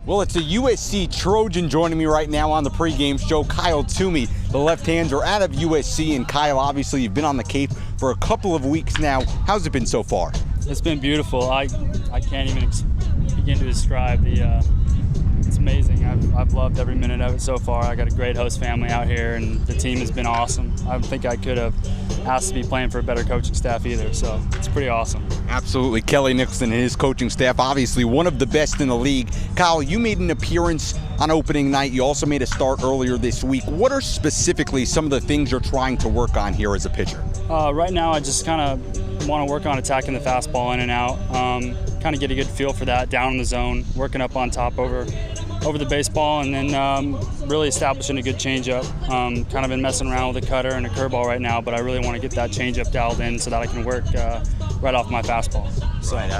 Well, it's a USC Trojan joining me right now on the pregame show. Kyle Twomey, the left-hander out of USC. And Kyle, obviously you've been on the Cape for a couple of weeks now. How's it been so far? It's been beautiful. I can't even begin to describe it's amazing. I've loved every minute of it so far. I got a great host family out here, and the team has been awesome. I don't think I could have asked to be playing for a better coaching staff either, so it's pretty awesome. Absolutely. Kelly Nicholson and his coaching staff, obviously one of the best in the league. Kyle, you made an appearance on opening night. You also made a start earlier this week. What are specifically some of the things you're trying to work on here as a pitcher? Right now, I just kind of want to work on attacking the fastball in and out, kind of get a good feel for that down in the zone, working up on top over the baseball, and then really establishing a good changeup. Kind of been messing around with a cutter and a curveball right now, but I really want to get that changeup dialed in so that I can work right off my fastball. So. Right,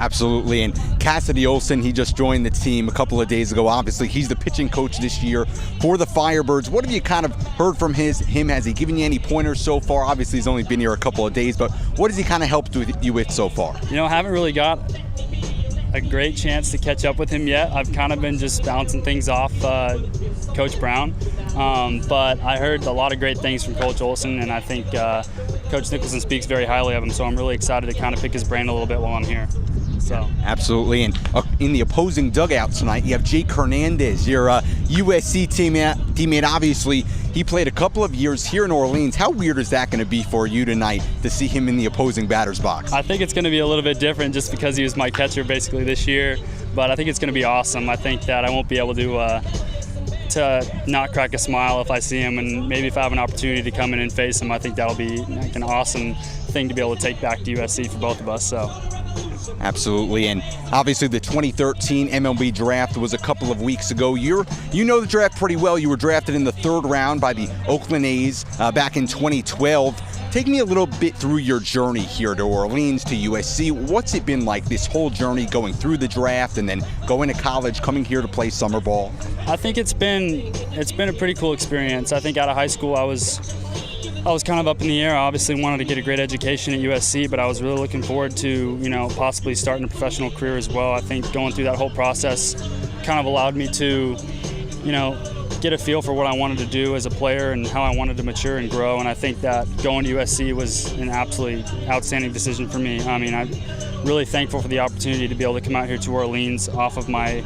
absolutely. And Cassidy Olson, he just joined the team a couple of days ago. Obviously, he's the pitching coach this year for the Firebirds. What have you kind of heard from him? Has he given you any pointers so far? Obviously, he's only been here a couple of days, but what has he kind of helped you with so far? You know, I haven't really got a great chance to catch up with him yet. I've kind of been just bouncing things off Coach Brown, but I heard a lot of great things from Coach Olson, and I think Coach Nicholson speaks very highly of him, so I'm really excited to kind of pick his brain a little bit while I'm here. So. Absolutely. And in the opposing dugout tonight, you have Jake Hernandez, your USC teammate. Obviously, he played a couple of years here in Orleans. How weird is that going to be for you tonight to see him in the opposing batter's box? I think it's going to be a little bit different just because he was my catcher basically this year, but I think it's going to be awesome. I think that I won't be able to not crack a smile if I see him, and maybe if I have an opportunity to come in and face him, I think that'll be like an awesome thing to be able to take back to USC for both of us. So. Absolutely. And obviously the 2013 MLB draft was a couple of weeks ago. You know the draft pretty well. You were drafted in the 3rd round by the Oakland A's back in 2012. Take me a little bit through your journey here to Orleans, to USC. What's it been like, this whole journey going through the draft and then going to college, coming here to play summer ball? I think it's been a pretty cool experience. I think out of high school I was kind of up in the air. I obviously wanted to get a great education at USC, but I was really looking forward to, possibly starting a professional career as well. I think going through that whole process kind of allowed me to, get a feel for what I wanted to do as a player and how I wanted to mature and grow. And I think that going to USC was an absolutely outstanding decision for me. I mean, I'm really thankful for the opportunity to be able to come out here to Orleans off of my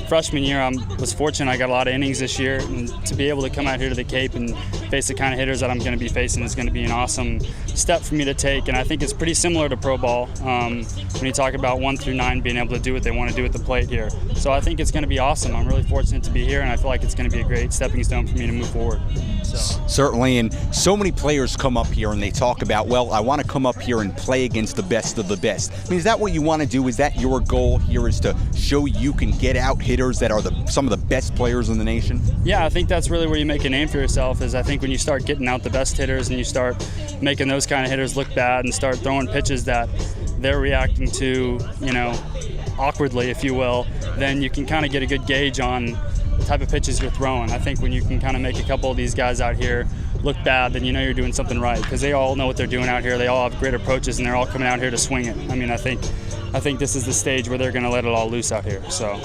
freshman year. I was fortunate. I got a lot of innings this year, and to be able to come out here to the Cape and face the kind of hitters that I'm going to be facing is going to be an awesome step for me to take. And I think it's pretty similar to pro ball when you talk about 1 through 9 being able to do what they want to do at the plate here. So I think it's going to be awesome. I'm really fortunate to be here, and I feel like it's going to be a great stepping stone for me to move forward. So. Certainly, and so many players come up here and they talk about, well, I want to come up here and play against the best of the best. I mean, is that what you want to do? Is that your goal here, is to show you can get out hitters that are some of the best players in the nation? Yeah, I think that's really where you make a name for yourself, is I think when you start getting out the best hitters and you start making those kind of hitters look bad and start throwing pitches that they're reacting to, awkwardly, if you will, then you can kind of get a good gauge on the type of pitches you're throwing. I think when you can kind of make a couple of these guys out here look bad, then you're doing something right, because they all know what they're doing out here. They all have great approaches, and they're all coming out here to swing it. I mean, I think this is the stage where they're going to let it all loose out here. So.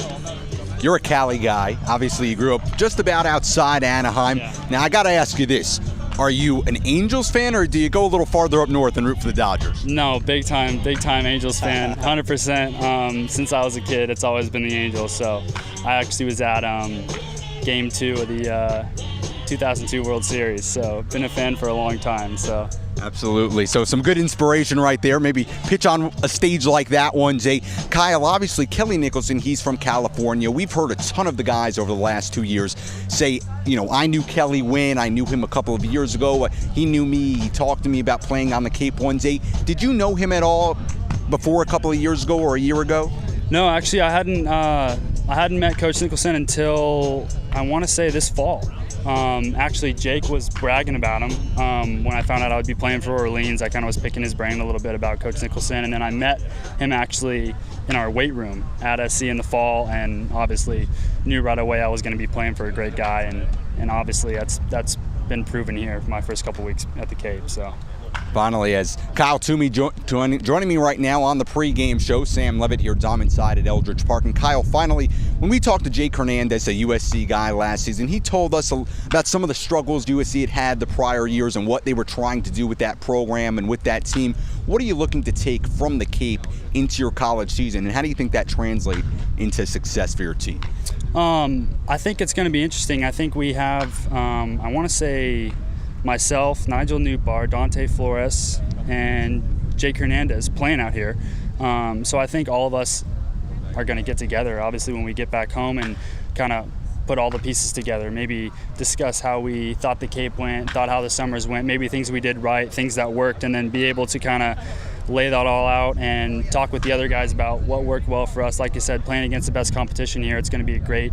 You're a Cali guy. Obviously, you grew up just about outside Anaheim. Yeah. Now, I got to ask you this. Are you an Angels fan, or do you go a little farther up north and root for the Dodgers? No, big time Angels fan, 100%. Since I was a kid, it's always been the Angels. So I actually was at Game 2 of the 2002 World Series. So been a fan for a long time. So. Absolutely. So some good inspiration right there. Maybe pitch on a stage like that one day. Kyle, obviously, Kelly Nicholson, he's from California. We've heard a ton of the guys over the last 2 years say, I knew Kelly when. I knew him a couple of years ago. He knew me. He talked to me about playing on the Cape one day. Did you know him at all before a couple of years ago or a year ago? No, actually, I hadn't met Coach Nicholson until, I want to say, this fall. Actually, Jake was bragging about him when I found out I would be playing for Orleans. I kind of was picking his brain a little bit about Coach Nicholson, and then I met him actually in our weight room at SC in the fall, and obviously knew right away I was going to be playing for a great guy, and obviously that's been proven here for my first couple weeks at the Cape. So. Finally, as Kyle Twomey joining me right now on the pregame show. Sam Levitt here, Dom inside at Eldridge Park. And Kyle, finally, when we talked to Jake Hernandez, a USC guy last season, he told us about some of the struggles USC had the prior years and what they were trying to do with that program and with that team. What are you looking to take from the Cape into your college season, and how do you think that translates into success for your team? I think it's going to be interesting. I think we have, I want to say, myself, Nigel Newbar, Dante Flores, and Jake Hernandez playing out here. So I think all of us are going to get together, obviously, when we get back home and kind of put all the pieces together, maybe discuss how we thought the Cape went, thought how the summers went, maybe things we did right, things that worked, and then be able to kind of lay that all out and talk with the other guys about what worked well for us. Like you said, playing against the best competition here, it's going to be a great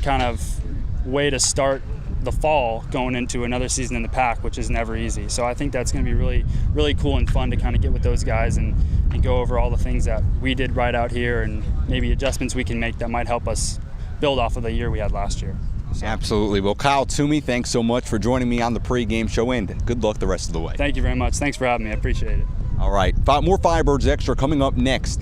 kind of way to start the fall going into another season in the Pac, which is never easy. So I think that's going to be really, really cool and fun to kind of get with those guys and go over all the things that we did right out here and maybe adjustments we can make that might help us build off of the year we had last year. So. Absolutely. Well, Kyle Twomey, thanks so much for joining me on the pregame show, and good luck the rest of the way. Thank you very much. Thanks for having me. I appreciate it. All right. More Firebirds Extra coming up next.